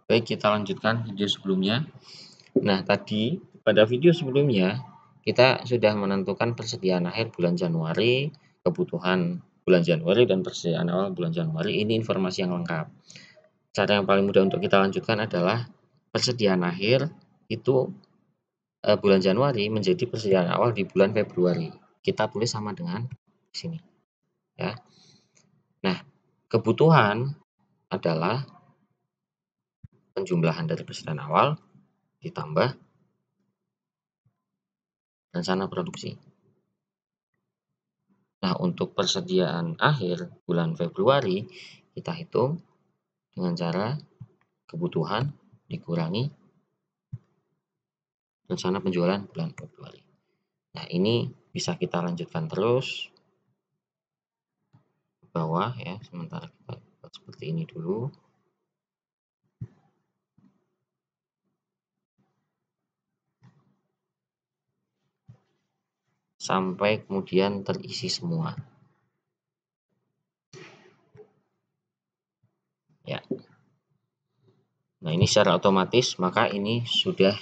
Baik, kita lanjutkan video sebelumnya. Nah, tadi pada video sebelumnya kita sudah menentukan persediaan akhir bulan Januari, kebutuhan bulan Januari dan persediaan awal bulan Januari. Ini informasi yang lengkap. Cara yang paling mudah untuk kita lanjutkan adalah persediaan akhir itu bulan Januari menjadi persediaan awal di bulan Februari. Kita tulis sama dengan sini, ya. Nah, kebutuhan adalah penjumlahan dari persediaan awal ditambah rencana produksi. Nah, untuk persediaan akhir bulan Februari, kita hitung dengan cara kebutuhan dikurangi rencana penjualan bulan Februari. Nah, ini bisa kita lanjutkan terus ke bawah ya, sementara kita buat seperti ini dulu. Sampai kemudian terisi semua. Ya. Nah, ini secara otomatis maka ini sudah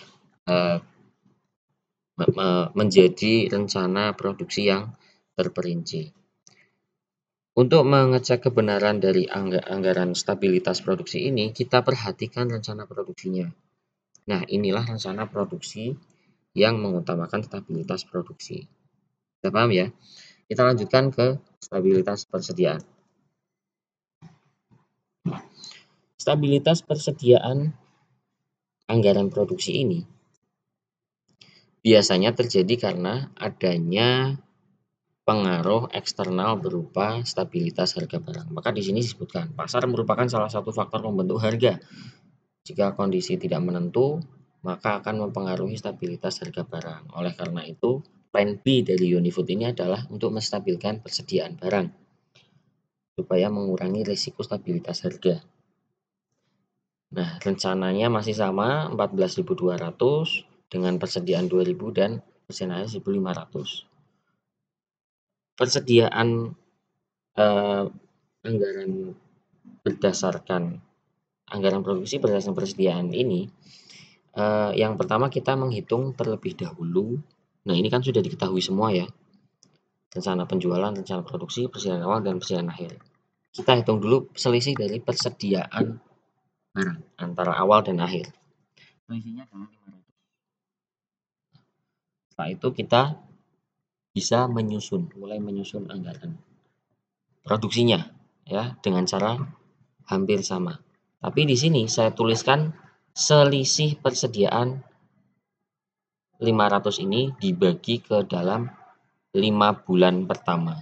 menjadi rencana produksi yang terperinci. Untuk mengecek kebenaran dari anggaran stabilitas produksi ini, kita perhatikan rencana produksinya. Nah, inilah rencana produksi yang mengutamakan stabilitas produksi. Kita paham ya? Kita lanjutkan ke stabilitas persediaan. Stabilitas persediaan anggaran produksi ini biasanya terjadi karena adanya pengaruh eksternal berupa stabilitas harga barang. Maka di sini disebutkan, pasar merupakan salah satu faktor pembentuk harga. Jika kondisi tidak menentu, maka akan mempengaruhi stabilitas harga barang. Oleh karena itu, plan B dari Unifood ini adalah untuk menstabilkan persediaan barang supaya mengurangi risiko stabilitas harga. Nah, rencananya masih sama 14.200 dengan persediaan 2.000 dan persediaan 1.500. Persediaan anggaran berdasarkan anggaran produksi berdasarkan persediaan ini, yang pertama kita menghitung terlebih dahulu. Nah, ini kan sudah diketahui semua ya. Rencana penjualan, rencana produksi, persediaan awal dan persediaan akhir. Kita hitung dulu selisih dari persediaan barang antara awal dan akhir. Selisihnya adalah 500. Setelah itu kita bisa mulai menyusun anggaran produksinya ya dengan cara hampir sama. Tapi di sini saya tuliskan selisih persediaan 500 ini dibagi ke dalam 5 bulan pertama.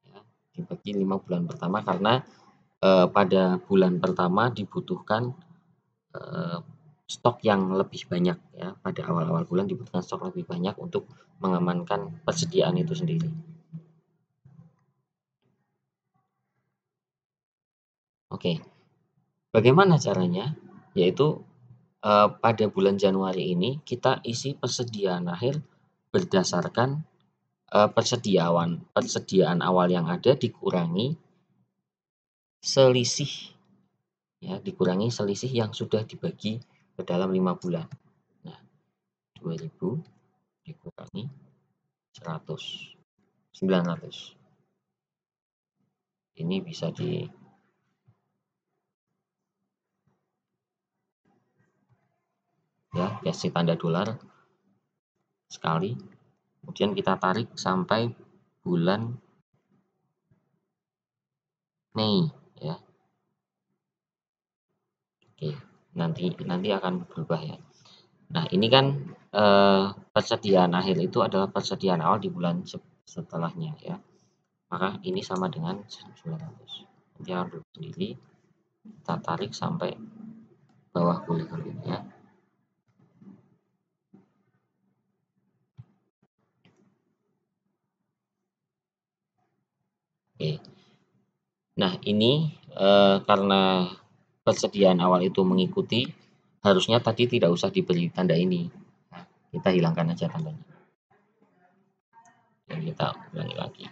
Ya, dibagi 5 bulan pertama karena pada bulan pertama dibutuhkan stok yang lebih banyak ya. Pada awal-awal bulan dibutuhkan stok lebih banyak untuk mengamankan persediaan itu sendiri. Oke, bagaimana caranya? Yaitu pada bulan Januari ini kita isi persediaan akhir berdasarkan persediaan awal yang ada dikurangi selisih ya, dikurangi selisih yang sudah dibagi ke dalam 5 bulan. Nah, 2.000 dikurangi 100, 900. Ini bisa kasih tanda dolar sekali. Kemudian kita tarik sampai bulan Mei ya. Oke, nanti akan berubah ya. Nah, ini kan persediaan akhir itu adalah persediaan awal di bulan setelahnya ya. Maka ini sama dengan 900. Nanti akan berubah sendiri. Kita tarik sampai bawah kuliah ya. Oke. Nah, ini karena persediaan awal itu mengikuti, harusnya tadi tidak usah diberi tanda ini. Nah, kita hilangkan aja tandanya. Dan kita ulangi lagi.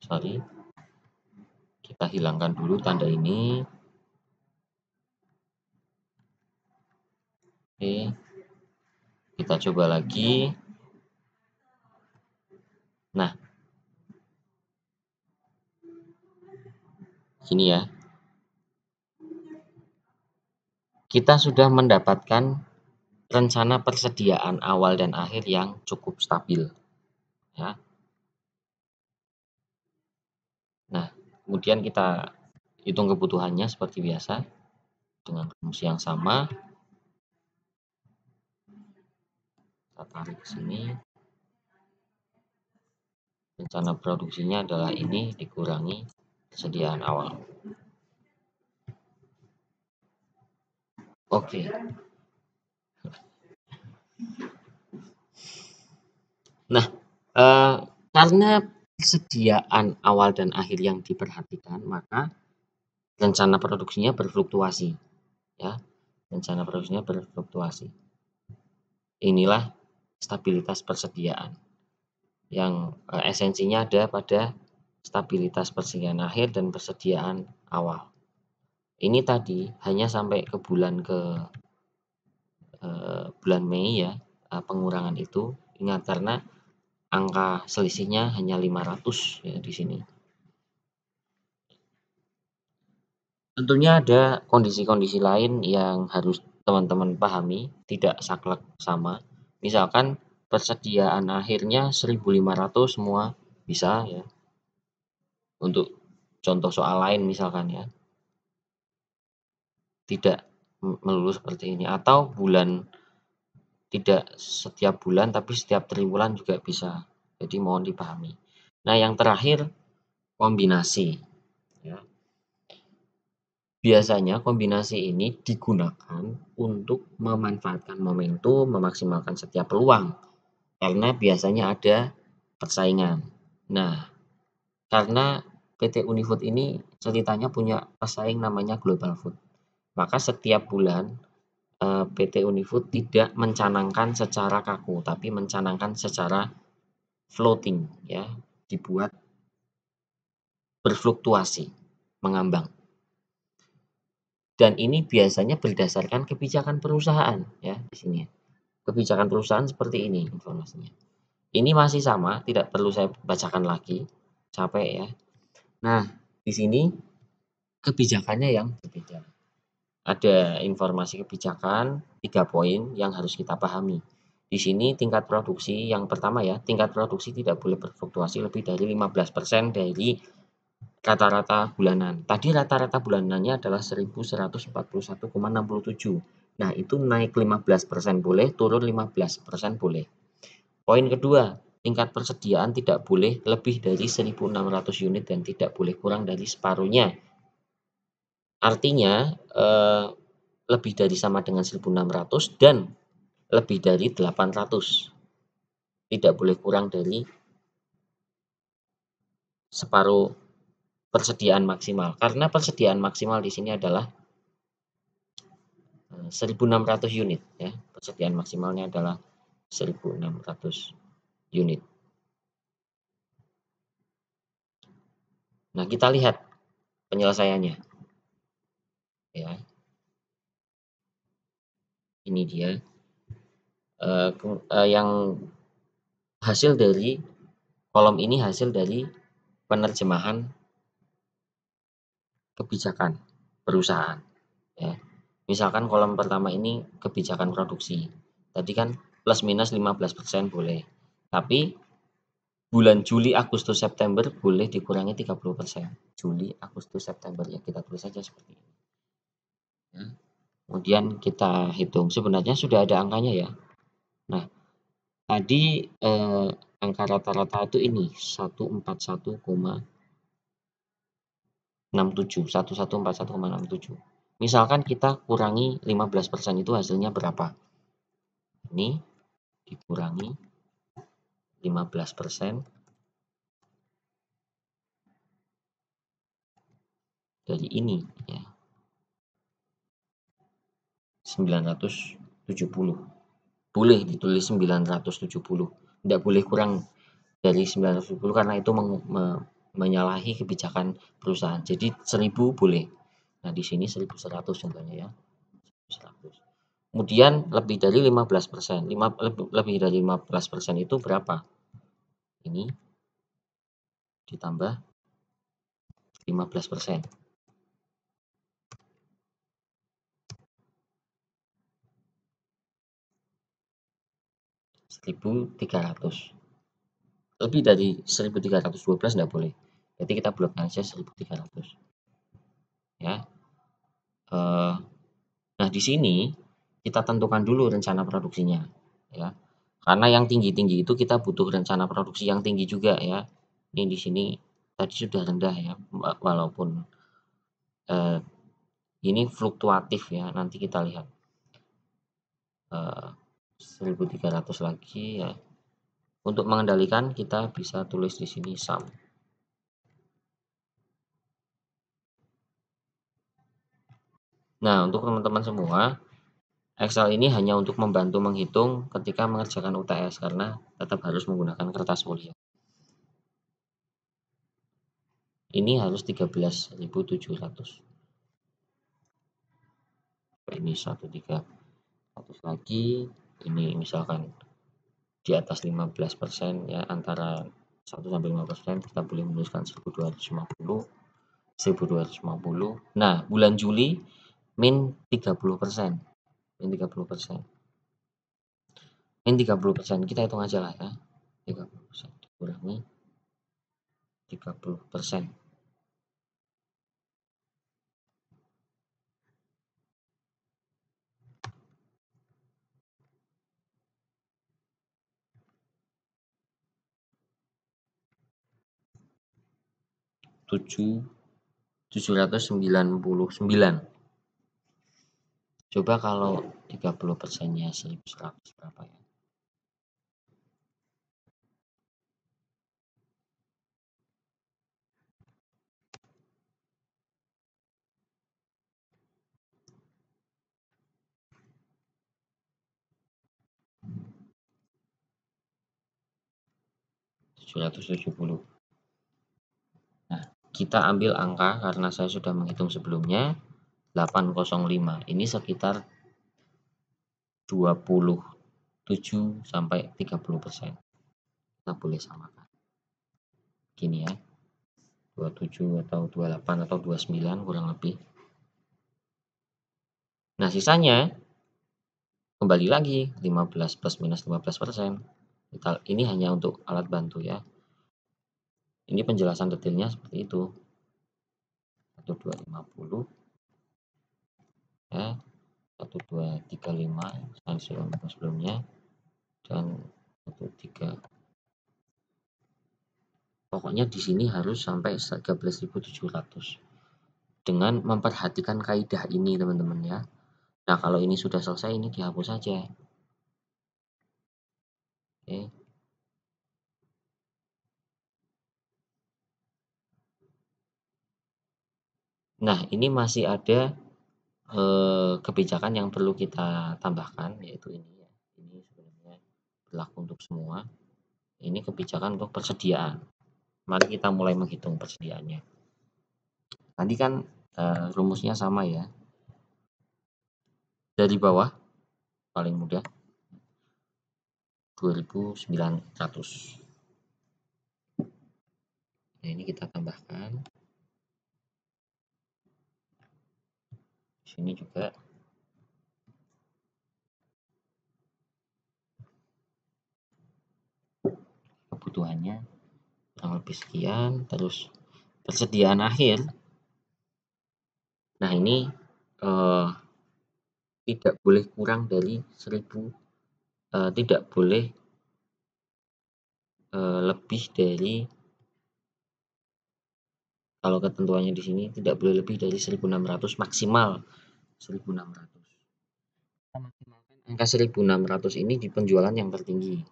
Sorry. Kita hilangkan dulu tanda ini. Oke, kita coba lagi. Nah, gini ya. Kita sudah mendapatkan rencana persediaan awal dan akhir yang cukup stabil, ya. Nah, kemudian kita hitung kebutuhannya seperti biasa dengan rumus yang sama. Kita tarik ke sini. Rencana produksinya adalah ini dikurangi persediaan awal. Oke. Nah, karena persediaan awal dan akhir yang diperhatikan, maka rencana produksinya berfluktuasi, ya. Rencana produksinya berfluktuasi. Inilah stabilitas persediaan yang esensinya ada pada stabilitas persediaan akhir dan persediaan awal. Ini tadi hanya sampai ke bulan bulan Mei ya, pengurangan itu. Ingat, karena angka selisihnya hanya 500 ya di sini. Tentunya ada kondisi-kondisi lain yang harus teman-teman pahami, tidak saklek sama. Misalkan persediaan akhirnya 1.500 semua bisa ya. Untuk contoh soal lain misalkan ya. Tidak melulu seperti ini, atau bulan tidak setiap bulan tapi setiap triwulan juga bisa. Jadi mohon dipahami. Nah, yang terakhir kombinasi ya. Biasanya kombinasi ini digunakan untuk memanfaatkan momentum, memaksimalkan setiap peluang, karena biasanya ada persaingan. Nah, karena PT Unifood ini ceritanya punya pesaing namanya Global Food, maka setiap bulan PT Unifood tidak mencanangkan secara kaku, tapi mencanangkan secara floating ya, dibuat berfluktuasi, mengambang. Dan ini biasanya berdasarkan kebijakan perusahaan ya di sini. Kebijakan perusahaan seperti ini informasinya. Ini masih sama, tidak perlu saya bacakan lagi. Capek ya. Nah, di sini kebijakannya yang berbeda. Ada informasi kebijakan 3 poin yang harus kita pahami. Di sini tingkat produksi yang pertama ya, tingkat produksi tidak boleh berfluktuasi lebih dari 15% dari rata-rata bulanan. Tadi rata-rata bulanannya adalah 1.141,67. Nah, itu naik 15% boleh, turun 15% boleh. Poin kedua, tingkat persediaan tidak boleh lebih dari 1.600 unit dan tidak boleh kurang dari separuhnya. Artinya, lebih dari sama dengan 1.600 dan lebih dari 800. Tidak boleh kurang dari separuh persediaan maksimal. Karena persediaan maksimal di sini adalah 1.600 unit ya. Persediaan maksimalnya adalah 1.600 unit. Nah, kita lihat penyelesaiannya. Ya. Ini dia. Yang hasil dari kolom ini hasil dari penerjemahan kebijakan perusahaan ya. Misalkan kolom pertama ini kebijakan produksi. Tadi kan plus minus 15% boleh. Tapi bulan Juli, Agustus, September boleh dikurangi 30%. Juli, Agustus, September ya, kita tulis saja seperti ini. Ya. Kemudian kita hitung. Sebenarnya sudah ada angkanya ya. Nah, tadi angka rata-rata itu ini 141,67. Misalkan kita kurangi 15% itu hasilnya berapa? Ini dikurangi 15% dari ini ya. 970. Boleh ditulis 970. Tidak boleh kurang dari 970 karena itu menyalahi kebijakan perusahaan. Jadi 1000 boleh. Nah, di sini 1100 contohnya ya. 100. Kemudian lebih dari 15%. Lebih dari 15% itu berapa? Ini ditambah 15%. 1300. Lebih dari 1312 enggak boleh. Berarti kita blok aja 1300. Ya. Nah, di sini kita tentukan dulu rencana produksinya, ya. Karena yang tinggi-tinggi itu kita butuh rencana produksi yang tinggi juga ya. Ini di sini tadi sudah rendah ya, walaupun ini fluktuatif ya. Nanti kita lihat 1300 lagi ya. Untuk mengendalikan kita bisa tulis di sini sum. Nah, untuk teman-teman semua, Excel ini hanya untuk membantu menghitung ketika mengerjakan UTS karena tetap harus menggunakan kertas mulia. Ini harus 13.700. Ini 1300 lagi. Ini misalkan di atas 15% ya, antara 1 sampai 5% kita boleh menuliskan 1250. 1250. Nah, bulan Juli min 30%. Min 30%. Min 30%. Kita hitung aja lah ya. 30% dikurangi 30%. 799. Coba kalau 30%-nya 1100 berapa ya? $770. Nah, kita ambil angka karena saya sudah menghitung sebelumnya 805. Ini sekitar 27 sampai 30%. Kita boleh samakan. Gini ya. 27 atau 28 atau 29 kurang lebih. Nah, sisanya kembali lagi 15 plus minus 15%. Ini hanya untuk alat bantu ya. Ini penjelasan detailnya seperti itu. 1250 ya. 1235 sebelumnya dan 13. Pokoknya di sini harus sampai 13.700 dengan memperhatikan kaidah ini teman-teman ya. Nah, kalau ini sudah selesai ini dihapus saja. Oke. Nah, ini masih ada kebijakan yang perlu kita tambahkan, yaitu ini ya. Ini sebenarnya berlaku untuk semua. Ini kebijakan untuk persediaan. Mari kita mulai menghitung persediaannya. Tadi kan rumusnya sama ya. Dari bawah paling mudah 2.900. Nah, ini kita tambahkan. Sini juga kebutuhannya kurang lebih sekian, terus persediaan akhir. Nah, ini tidak boleh kurang dari 1000, tidak boleh lebih dari, kalau ketentuannya di sini tidak boleh lebih dari 1.600, maksimal 1.600. Kita maksimalkan angka 1.600 ini di penjualan yang tertinggi.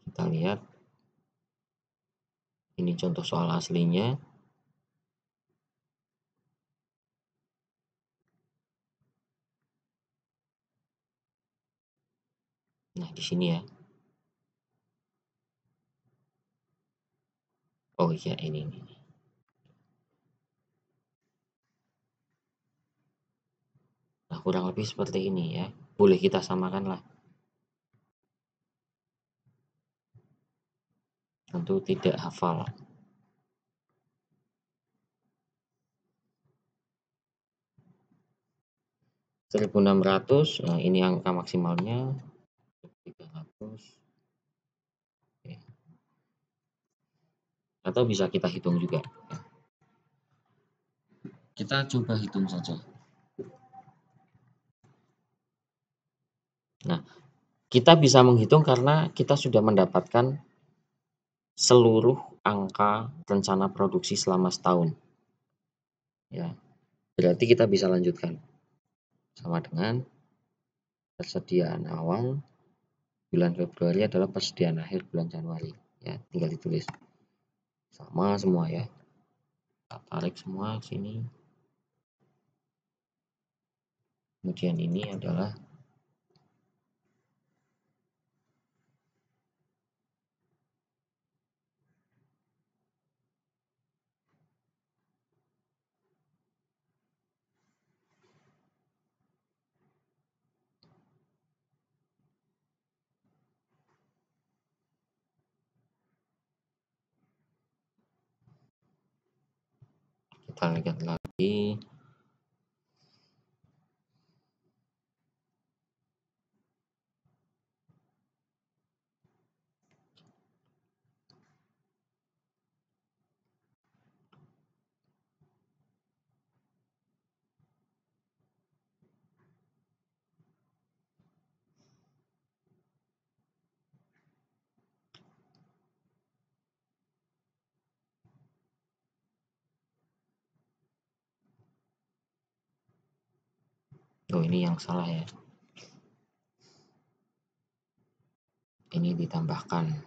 Kita lihat ini contoh soal aslinya. Nah, di sini ya. Oh iya, ini nih. Nah, kurang lebih seperti ini ya. Boleh kita samakan lah. Tentu tidak hafal. 1600, nah ini angka maksimalnya. 300. Oke. Atau bisa kita hitung juga. Kita coba hitung saja. Nah, kita bisa menghitung karena kita sudah mendapatkan seluruh angka rencana produksi selama setahun. Ya, berarti kita bisa lanjutkan. Sama dengan persediaan awal bulan Februari adalah persediaan akhir bulan Januari. Ya, tinggal ditulis. Sama semua ya. Kita tarik semua ke sini. Kemudian ini adalah kita lihat lagi. Oh, ini yang salah ya. Ini ditambahkan.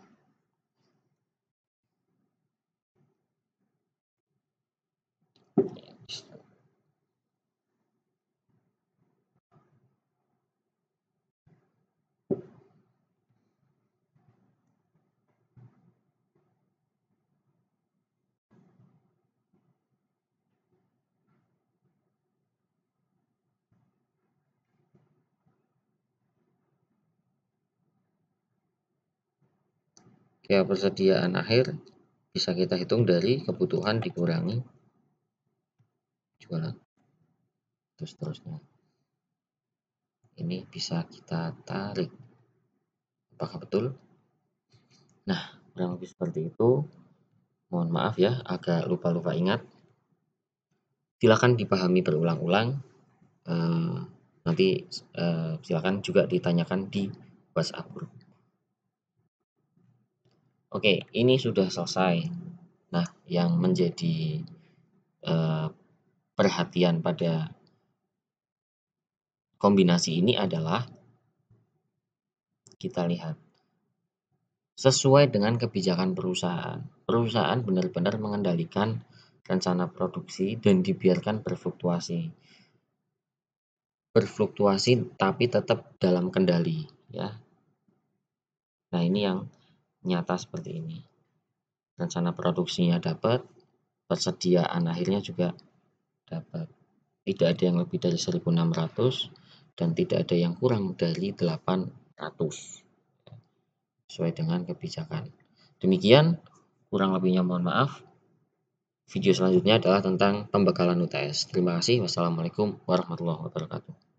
Oke, persediaan akhir bisa kita hitung dari kebutuhan dikurangi jualan. Terus terusnya. Ini bisa kita tarik. Apakah betul? Nah, kurang lebih seperti itu. Mohon maaf ya, agak lupa-lupa ingat. Silakan dipahami berulang-ulang. Nanti silakan juga ditanyakan di WhatsApp group. Oke, ini sudah selesai. Nah, yang menjadi perhatian pada kombinasi ini adalah kita lihat sesuai dengan kebijakan perusahaan. Perusahaan benar-benar mengendalikan rencana produksi dan dibiarkan berfluktuasi. Berfluktuasi tapi tetap dalam kendali ya. Nah, ini yang nyata seperti ini. Rencana produksinya dapat, persediaan akhirnya juga dapat. Tidak ada yang lebih dari 1600 dan tidak ada yang kurang dari 800. Sesuai dengan kebijakan. Demikian, kurang lebihnya mohon maaf. Video selanjutnya adalah tentang pembekalan UTS. Terima kasih. Wassalamualaikum warahmatullahi wabarakatuh.